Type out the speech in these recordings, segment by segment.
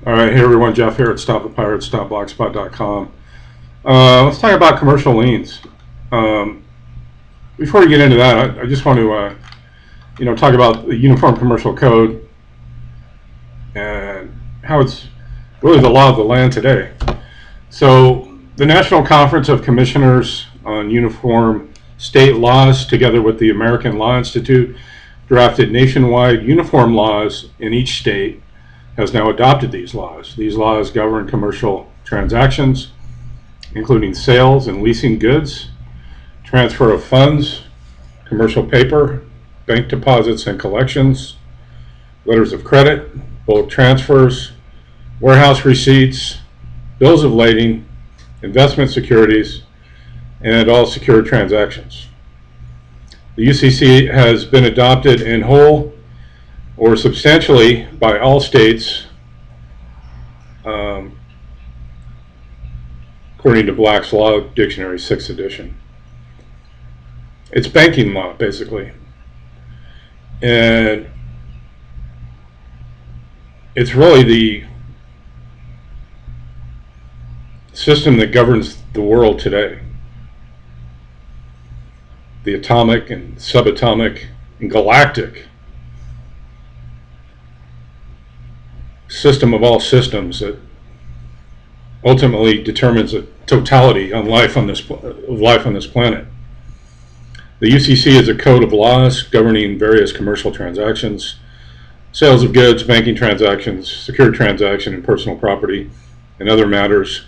All right, hey everyone, Jeff here at StopThePirates.blogspot.com. Let's talk about commercial liens. Um, Before we get into that, I just want to, talk about the Uniform Commercial Code and how it's really the law of the land today. So, the National Conference of Commissioners on Uniform State Laws, together with the American Law Institute, drafted nationwide uniform laws in each state. Has now adopted these laws. These laws govern commercial transactions, including sales and leasing goods, transfer of funds, commercial paper, bank deposits and collections, letters of credit, bulk transfers, warehouse receipts, bills of lading, investment securities, and all secured transactions. The UCC has been adopted in whole or substantially by all states, according to Black's Law Dictionary, 6th edition. It's banking law, basically. And it's really the system that governs the world today. The atomic and subatomic and galactic system of all systems that ultimately determines the totality on life on this planet. The UCC is a code of laws governing various commercial transactions, sales of goods, banking transactions, secured transaction, and personal property, and other matters,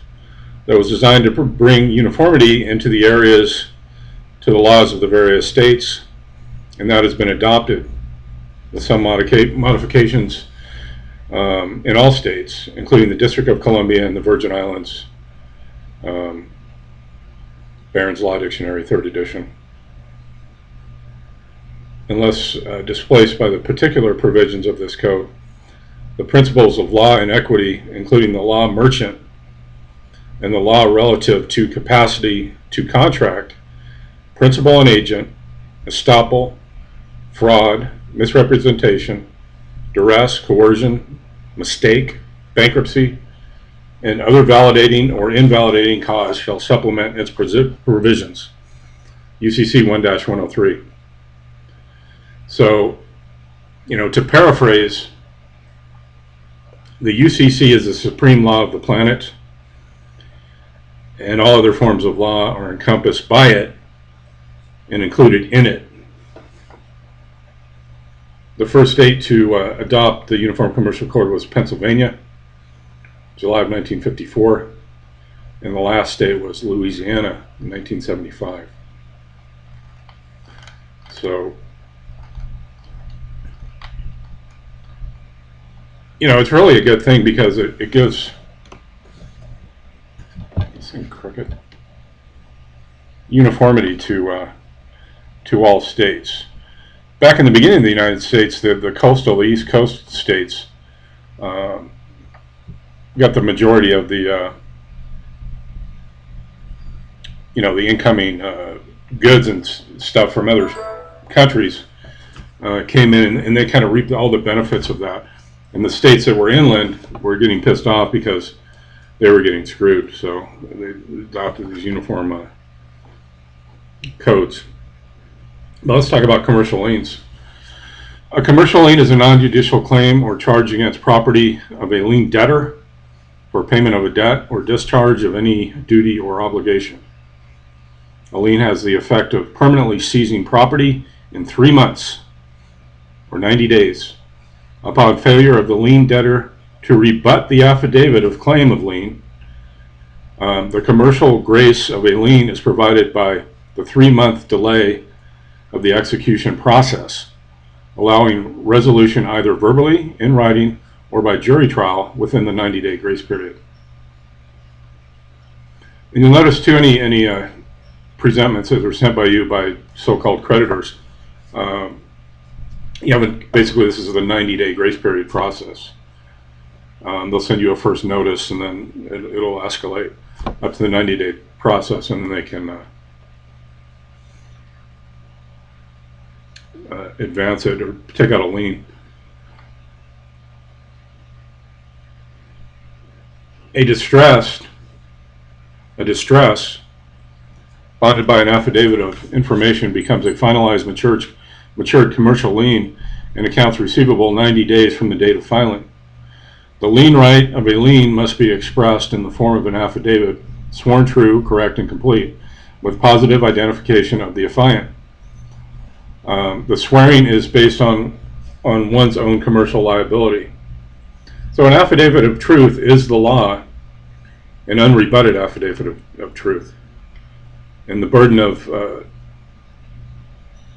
that was designed to bring uniformity into the areas to the laws of the various states, and that has been adopted with some modifications in all states, including the District of Columbia and the Virgin Islands. Barron's Law Dictionary, 3rd edition. Unless displaced by the particular provisions of this code, the principles of law and equity, including the law merchant and the law relative to capacity to contract, principal and agent, estoppel, fraud, misrepresentation, duress, coercion, mistake, bankruptcy, and other validating or invalidating cause shall supplement its provisions. UCC 1-103. So, to paraphrase, the UCC is the supreme law of the planet, and all other forms of law are encompassed by it and included in it. The first state to adopt the Uniform Commercial Code was Pennsylvania, July of 1954, and the last state was Louisiana in 1975. So, it's really a good thing because it gives uniformity to all states. Back in the beginning of the United States, the coastal, the East Coast states got the majority of the the incoming goods and stuff from other countries came in, and they kind of reaped all the benefits of that. And the states that were inland were getting pissed off because they were getting screwed. So they adopted these uniform codes. But let's talk about commercial liens. A commercial lien is a non-judicial claim or charge against property of a lien debtor for payment of a debt or discharge of any duty or obligation. A lien has the effect of permanently seizing property in 3 months or 90 days upon failure of the lien debtor to rebut the affidavit of claim of lien. The commercial grace of a lien is provided by the 3-month delay of the execution process, allowing resolution either verbally, in writing, or by jury trial within the 90-day grace period. And you'll notice too, any presentments that are sent by you by so-called creditors, basically this is the 90-day grace period process. They'll send you a first notice, and then it'll escalate up to the 90-day process, and then they can advance it or take out a lien. A distress bonded by an affidavit of information becomes a finalized matured commercial lien and accounts receivable 90 days from the date of filing. The lien right of a lien must be expressed in the form of an affidavit, sworn true, correct, and complete, with positive identification of the affiant. The swearing is based on one's own commercial liability. So an affidavit of truth is the law, an unrebutted affidavit of truth. And the burden of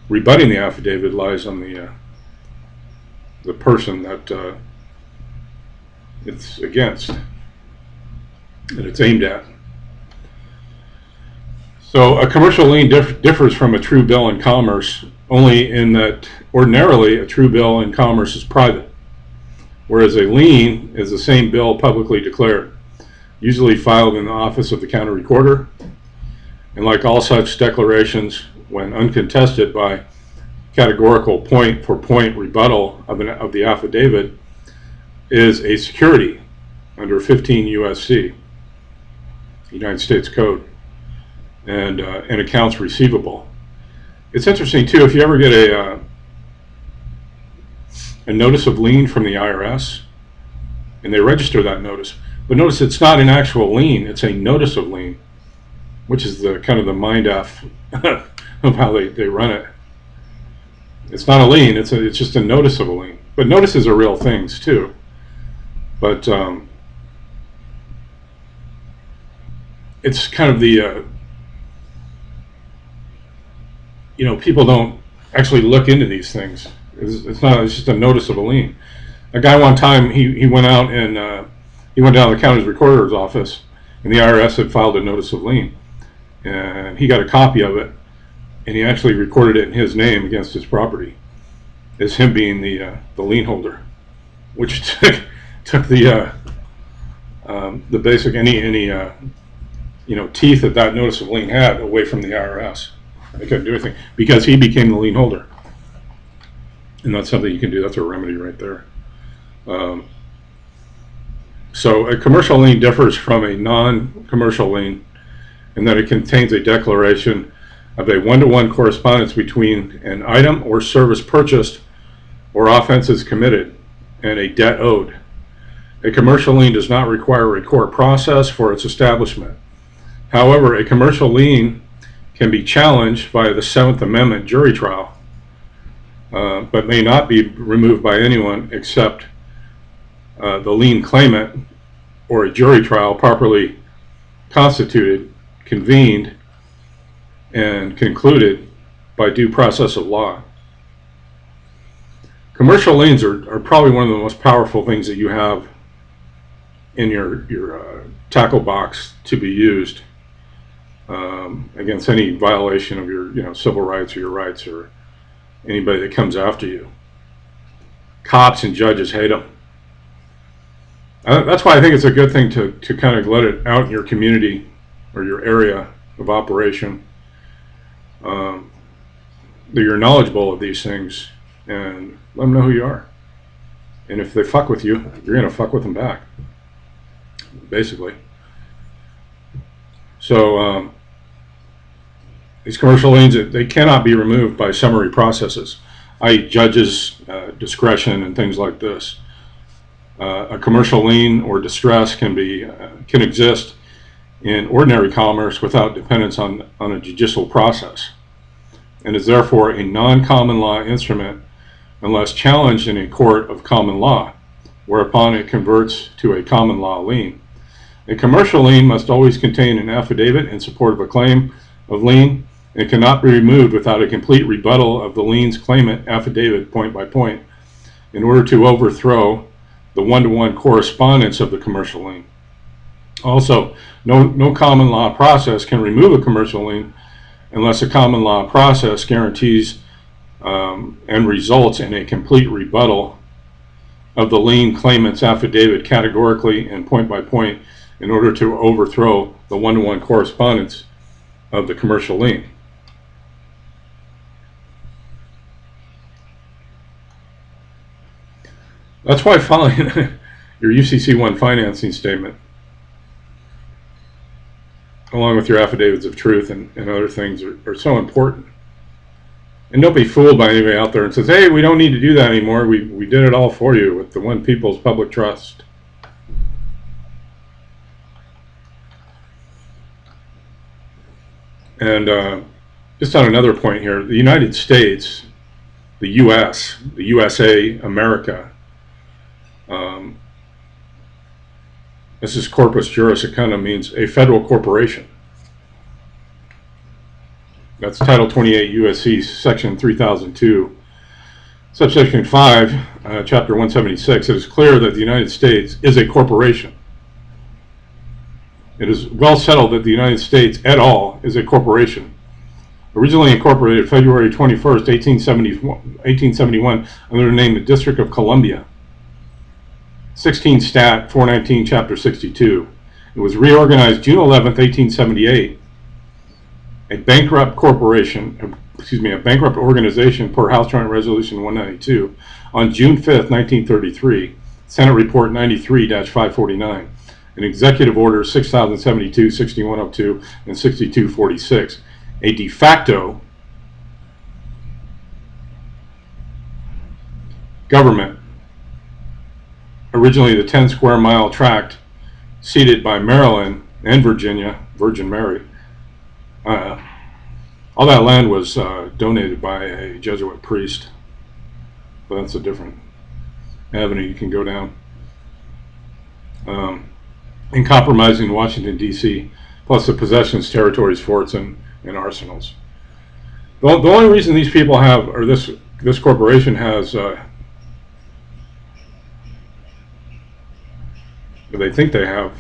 rebutting the affidavit lies on the person that it's against, that it's aimed at. So a commercial lien differs from a true bill in commerce only in that ordinarily a true bill in commerce is private, whereas a lien is the same bill publicly declared, usually filed in the office of the county recorder, and like all such declarations, when uncontested by categorical point-for-point rebuttal of the affidavit, is a security under 15 U.S.C., United States Code, and accounts receivable. It's interesting too, if you ever get a notice of lien from the IRS, and they register that notice, but notice it's not an actual lien, it's a notice of lien, which is the kind of the mind F of how they run it. It's not a lien, it's just a notice of a lien. But notices are real things too. But it's kind of the people don't actually look into these things. It's just a notice of a lien. A guy one time, he went out and he went down to the county recorder's office, and the IRS had filed a notice of lien, and he got a copy of it, and he actually recorded it in his name against his property as him being the lien holder, which took the basic any teeth that notice of lien had away from the IRS. They couldn't do anything because he became the lien holder, and that's something you can do. That's a remedy right there. So a commercial lien differs from a non-commercial lien in that it contains a declaration of a one-to-one correspondence between an item or service purchased or offenses committed and a debt owed. A commercial lien does not require a court process for its establishment. However, a commercial lien can be challenged via the 7th Amendment jury trial, but may not be removed by anyone except the lien claimant or a jury trial properly constituted, convened, and concluded by due process of law. Commercial liens are probably one of the most powerful things that you have in your tackle box to be used against any violation of your civil rights or your rights or anybody that comes after you. Cops and judges hate them. That's why I think it's a good thing to kind of let it out in your community or your area of operation, that you're knowledgeable of these things, and let them know who you are. And if they fuck with you, you're going to fuck with them back, basically. So these commercial liens, they cannot be removed by summary processes, i.e. judges' discretion and things like this. A commercial lien or distress can exist in ordinary commerce without dependence on a judicial process, and is therefore a non-common law instrument unless challenged in a court of common law, whereupon it converts to a common law lien. A commercial lien must always contain an affidavit in support of a claim of lien and cannot be removed without a complete rebuttal of the lien's claimant affidavit point by point in order to overthrow the one-to-one correspondence of the commercial lien. Also, no common law process can remove a commercial lien unless a common law process guarantees and results in a complete rebuttal of the lien claimant's affidavit categorically and point by point in order to overthrow the one-to-one correspondence of the commercial lien. That's why filing your UCC1 financing statement along with your affidavits of truth and other things, are so important. And don't be fooled by anybody out there and says, hey, we don't need to do that anymore. We did it all for you with the One People's Public Trust. And just on another point here, the United States, the U.S., the USA, America, this is corpus juris. It kind of means a federal corporation. That's Title 28 U.S.C. Section 3002, Subsection 5, Chapter 176. It is clear that the United States is a corporation. It is well settled that the United States et al. Is a corporation. Originally incorporated February 21st, 1871, under the name the District of Columbia. 16 Stat 419, Chapter 62. It was reorganized June 11th, 1878. A bankrupt corporation, a bankrupt organization per House Joint Resolution 192 on June 5th, 1933, Senate Report 93-549, and Executive Order 6072, 6102, and 6246, a de facto government, originally the 10 square mile tract ceded by Maryland and Virginia, Virgin Mary. All that land was donated by a Jesuit priest, but that's a different avenue you can go down. In compromising Washington, D.C., plus the possessions, territories, forts, and arsenals. The only reason these people have, or this corporation has, they think they have,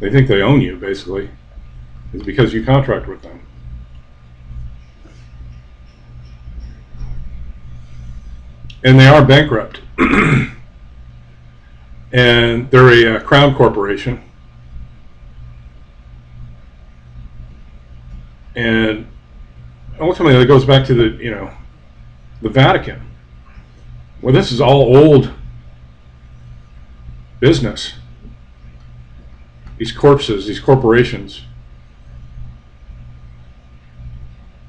they think they own you, basically, is because you contract with them. And they are bankrupt. And they're a crown corporation. And ultimately, it goes back to the Vatican. Well, this is all old business. These corpses, these corporations.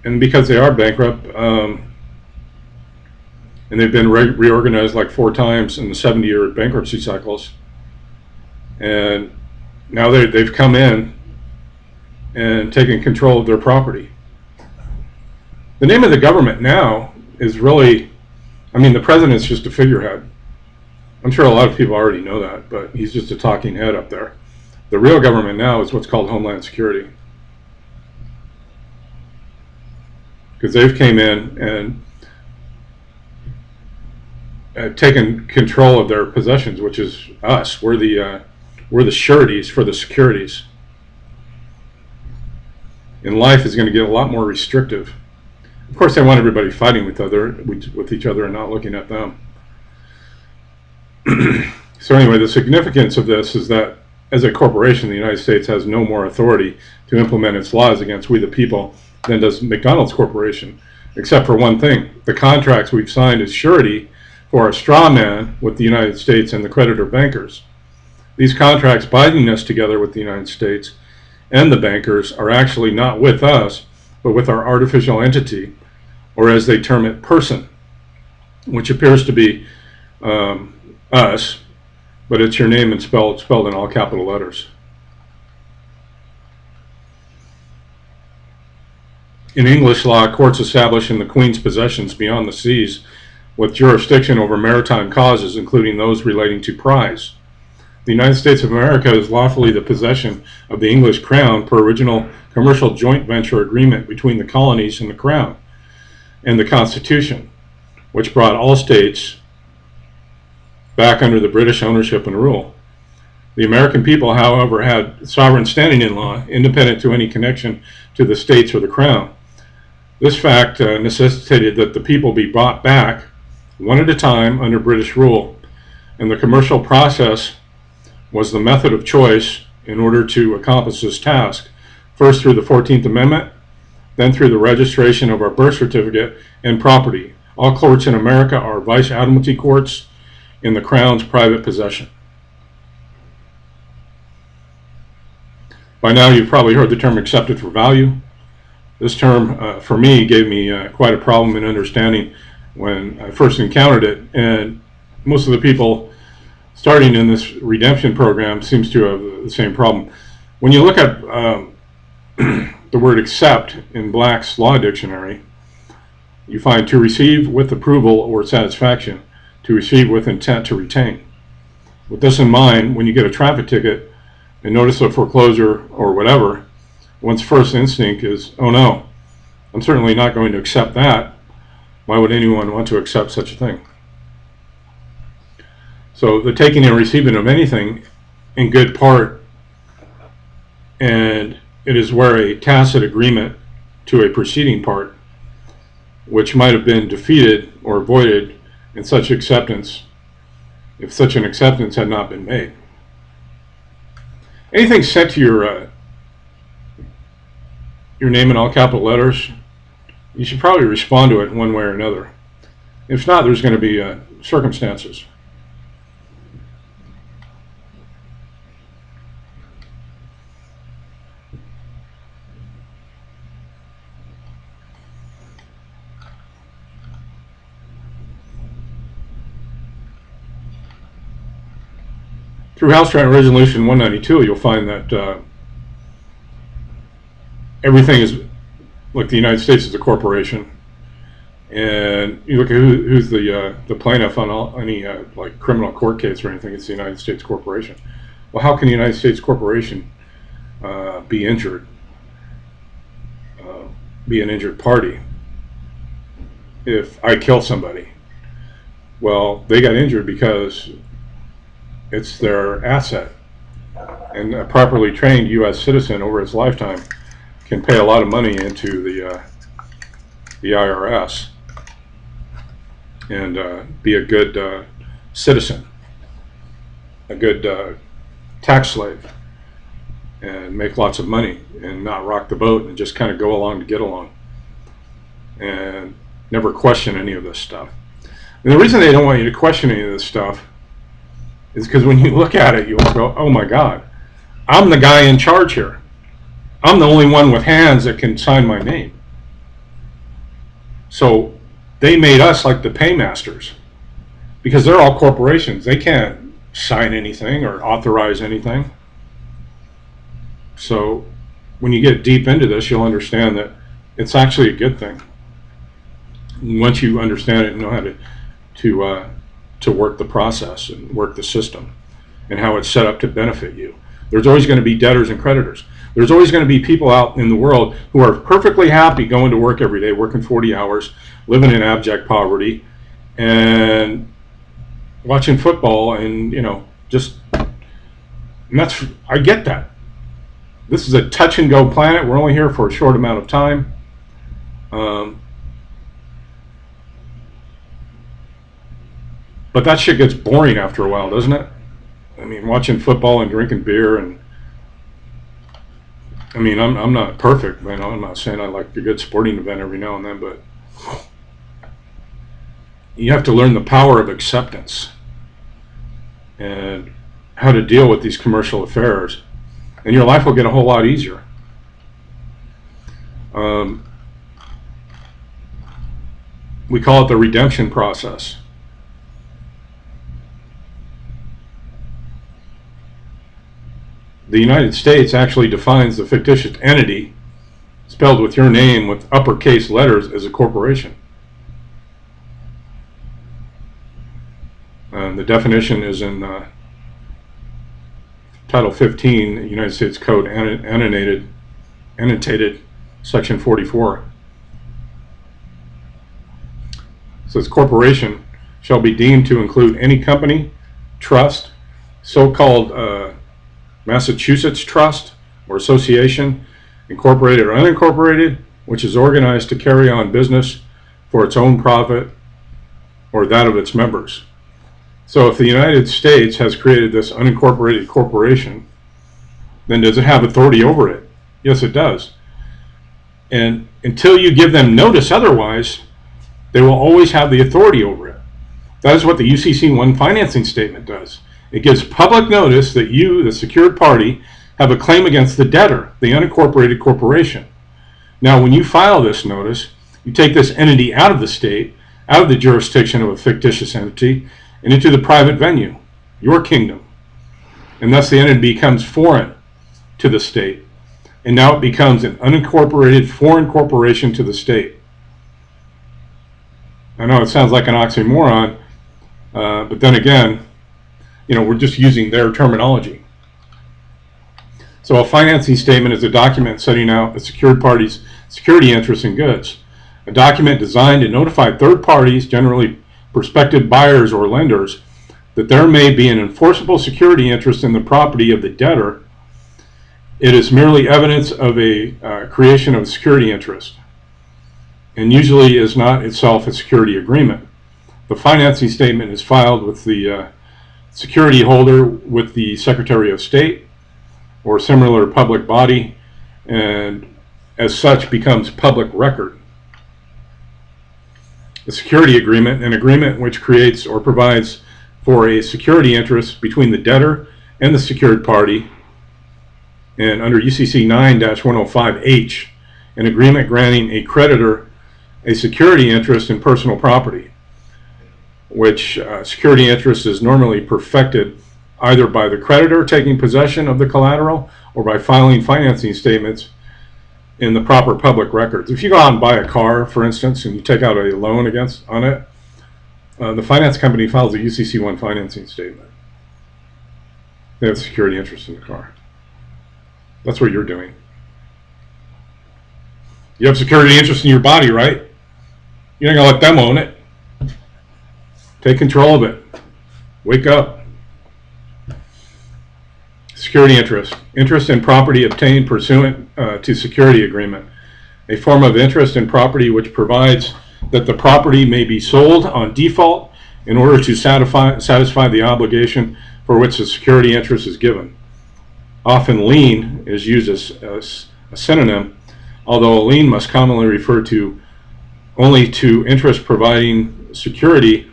And because they are bankrupt, and they've been reorganized like 4 times in the 70-year bankruptcy cycles, and now they've come in and taken control of their property. The name of the government now is really, the president's just a figurehead. I'm sure a lot of people already know that, but he's just a talking head up there. The real government now is what's called Homeland Security. Because they've came in and taken control of their possessions, which is us. We're the sureties for the securities. And life is going to get a lot more restrictive. Of course, they want everybody fighting with each other and not looking at them. So anyway, the significance of this is that as a corporation, the United States has no more authority to implement its laws against we the people than does McDonald's Corporation, except for one thing. The contracts we've signed as surety for a straw man with the United States and the creditor bankers. These contracts binding us together with the United States and the bankers are actually not with us, but with our artificial entity, or as they term it, person, which appears to be us, but it's your name and spelled in all capital letters. In English law, courts establish in the Queen's possessions beyond the seas with jurisdiction over maritime causes, including those relating to prize. The United States of America is lawfully the possession of the English Crown per original commercial joint venture agreement between the colonies and the Crown, and the Constitution, which brought all states back under the British ownership and rule. The American people, however, had sovereign standing in law, independent to any connection to the states or the Crown. This fact necessitated that the people be brought back one at a time under British rule, and the commercial process was the method of choice in order to accomplish this task, first through the 14th Amendment, then through the registration of our birth certificate and property. All courts in America are vice admiralty courts in the Crown's private possession. By now you've probably heard the term accepted for value. This term, for me, gave me quite a problem in understanding when I first encountered it, and most of the people starting in this redemption program seems to have the same problem. When you look at the word accept in Black's Law Dictionary, you find to receive with approval or satisfaction, to receive with intent to retain. With this in mind, when you get a traffic ticket and notice of foreclosure or whatever, one's first instinct is, oh no, I'm certainly not going to accept that. Why would anyone want to accept such a thing? So the taking and receiving of anything in good part, and it is where a tacit agreement to a preceding part, which might have been defeated or avoided in such acceptance, if such an acceptance had not been made. Anything sent to your name in all capital letters, you should probably respond to it in one way or another. If not, there's going to be circumstances. Through House Joint Resolution 192, you'll find that everything is, like the United States is a corporation, and you look at who's the plaintiff on any like criminal court case or anything. It's the United States Corporation. Well, how can the United States Corporation be injured, be an injured party if I kill somebody? Well, they got injured because it's their asset, and a properly trained U.S. citizen over his lifetime can pay a lot of money into the IRS and be a good citizen, a good tax slave, and make lots of money and not rock the boat and just kind of go along to get along and never question any of this stuff. And the reason they don't want you to question any of this stuff is because when you look at it, you'll go, oh my God, I'm the guy in charge here. I'm the only one with hands that can sign my name. So they made us like the paymasters because they're all corporations. They can't sign anything or authorize anything. So when you get deep into this, you'll understand that it's actually a good thing. Once you understand it and know how to work the process and work the system and how it's set up to benefit you. There's always going to be debtors and creditors. There's always going to be people out in the world who are perfectly happy going to work every day, working 40 hours, living in abject poverty, and watching football, and just, and I get that. This is a touch and go planet. We're only here for a short amount of time. But that shit gets boring after a while, doesn't it? I mean, watching football and drinking beer, and I mean, I'm not perfect, man. I'm not saying I like a good sporting event every now and then, but you have to learn the power of acceptance and how to deal with these commercial affairs, and your life will get a whole lot easier. We call it the redemption process. The United States actually defines the fictitious entity spelled with your name with uppercase letters as a corporation. The definition is in Title 15, United States Code, annotated Section 44. It says corporation shall be deemed to include any company, trust, so-called Massachusetts trust or association, incorporated or unincorporated, which is organized to carry on business for its own profit or that of its members. So if the United States has created this unincorporated corporation, then does it have authority over it? Yes, it does. And until you give them notice otherwise, they will always have the authority over it. That is what the UCC 1 financing statement does. It gives public notice that you, the secured party, have a claim against the debtor, the unincorporated corporation. Now, when you file this notice, you take this entity out of the state, out of the jurisdiction of a fictitious entity, and into the private venue, your kingdom. And thus the entity becomes foreign to the state. And now it becomes an unincorporated foreign corporation to the state. I know it sounds like an oxymoron, but then again, we're just using their terminology. So a financing statement is a document setting out a secured party's security interests in goods. A document designed to notify third parties, generally prospective buyers or lenders, that there may be an enforceable security interest in the property of the debtor. It is merely evidence of a creation of a security interest, and usually is not itself a security agreement. The financing statement is filed with the security holder with the Secretary of State or similar public body, and as such becomes public record. A security agreement, an agreement which creates or provides for a security interest between the debtor and the secured party, and under UCC 9-105H, an agreement granting a creditor a security interest in personal property, which security interest is normally perfected either by the creditor taking possession of the collateral or by filing financing statements in the proper public records. If you go out and buy a car, for instance, and you take out a loan on it, the finance company files a UCC1 financing statement. They have security interest in the car. That's what you're doing. You have security interest in your body, right? You're not going to let them own it. Take control of it. Wake up. Security interest. Interest in property obtained pursuant to security agreement. A form of interest in property which provides that the property may be sold on default in order to satisfy the obligation for which the security interest is given. Often lien is used as a synonym, although a lien must commonly refer to only to interest providing security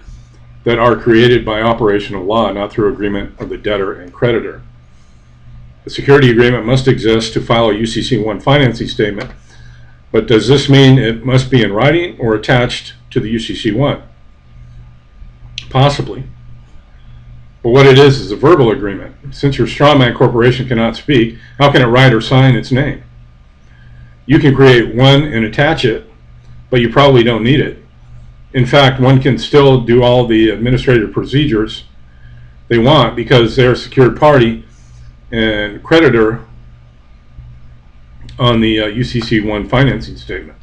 that are created by operation of law, not through agreement of the debtor and creditor. The security agreement must exist to file a UCC1 financing statement, but does this mean it must be in writing or attached to the UCC1? Possibly. But what it is a verbal agreement. Since your strawman corporation cannot speak, how can it write or sign its name? You can create one and attach it, but you probably don't need it. In fact, one can still do all the administrative procedures they want because they're a secured party and creditor on the UCC1 financing statement.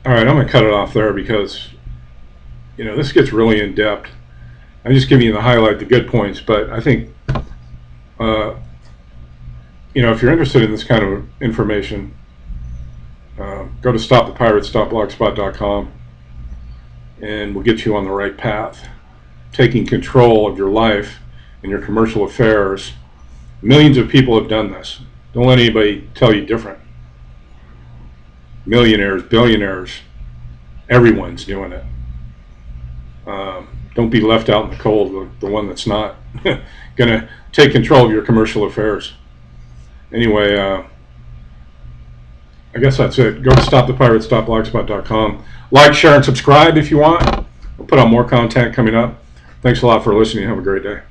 All right, I'm going to cut it off there because this gets really in depth. I'm just giving you the good points, but I think if you're interested in this kind of information, go to stopthepirates.blogspot.com and we'll get you on the right path, taking control of your life and your commercial affairs. Millions of people have done this. Don't let anybody tell you different. Millionaires, billionaires, everyone's doing it. Don't be left out in the cold, the one that's not going to take control of your commercial affairs. Anyway, I guess that's it. Go to stopthepirates.blogspot.com. Like, share, and subscribe if you want. We'll put out more content coming up. Thanks a lot for listening. Have a great day.